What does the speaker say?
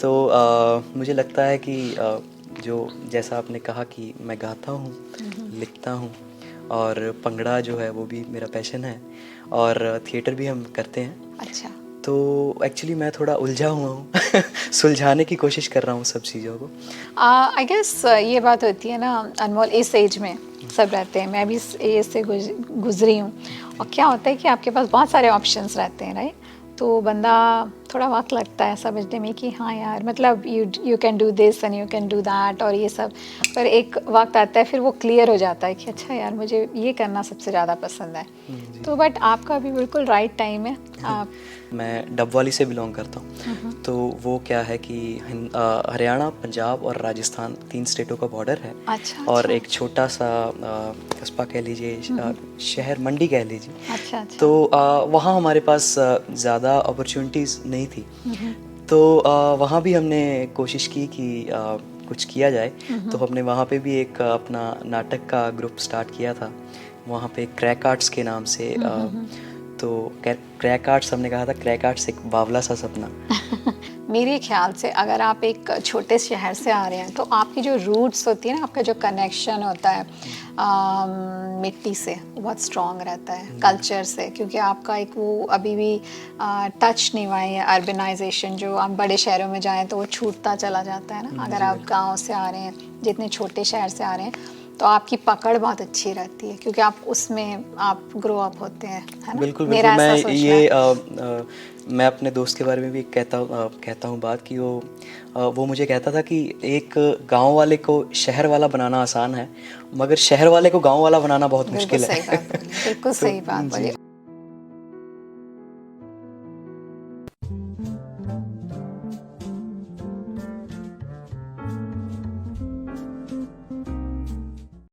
तो मुझे लगता है कि जो जैसा आपने कहा कि मैं गाता हूँ, लिखता हूँ और भंगड़ा जो है वो भी मेरा पैशन है और थिएटर भी हम करते हैं। अच्छा। तो एक्चुअली मैं थोड़ा उलझा हुआ हूँ सुलझाने की कोशिश कर रहा हूँ सब चीज़ों को। आई गेस ये बात होती है ना अनमोल, इस एज में सब रहते हैं, मैं भी इस एज से गुजरी हूँ। और क्या होता है कि आपके पास बहुत सारे ऑप्शंस रहते हैं, राइट? तो बंदा थोड़ा वक्त लगता है समझने में कि हाँ यार, मतलब you can do this and you can do that और ये सब। पर एक वक्त आता है फिर वो क्लियर हो जाता है कि अच्छा यार, मुझे ये करना सबसे ज़्यादा पसंद है। जी। तो बट आपका अभी बिल्कुल राइट टाइम है। आप मैं डबवाली से बिलोंग करता हूँ। तो वो क्या है कि हरियाणा, पंजाब और राजस्थान 3 स्टेटों का बॉर्डर है। अच्छा और अच्छा। एक छोटा सा कस्बा कह लीजिए, शहर मंडी कह लीजिए। अच्छा अच्छा। तो वहाँ हमारे पास ज़्यादा अपॉर्चुनिटीज़ नहीं थी। तो वहाँ भी हमने कोशिश की कि कुछ किया जाए। तो हमने वहाँ पे भी एक अपना नाटक का ग्रुप स्टार्ट किया था, वहाँ पे क्रैक आर्ट्स के नाम से। तो क्रैक आर्ट्स हमने कहा था, क्रैक आर्ट्स एक बावला सा सपना। मेरे ख्याल से अगर आप एक छोटे शहर से आ रहे हैं तो आपकी जो रूट्स होती है ना, आपका जो कनेक्शन होता है मिट्टी से, बहुत स्ट्रॉन्ग रहता है, कल्चर से, क्योंकि आपका एक वो अभी भी टच नहीं हुआ है अर्बनाइजेशन। जो आप बड़े शहरों में जाएं तो वो छूटता चला जाता है ना। अगर जी आप गांव से आ रहे हैं, जितने छोटे शहर से आ रहे हैं, तो आपकी पकड़ बहुत अच्छी रहती है क्योंकि आप उसमें आप ग्रो अप होते हैं, है ना? बिल्कुल बिल्कुल। मेरा मैं ऐसा सोचना ये है। मैं अपने दोस्त के बारे में भी कहता हूँ बात कि वो मुझे कहता था कि एक गांव वाले को शहर वाला बनाना आसान है, मगर शहर वाले को गांव वाला बनाना बहुत बिल्कुल मुश्किल सही है। बात बोली, बिल्कुल तो सही बात बोली। जी।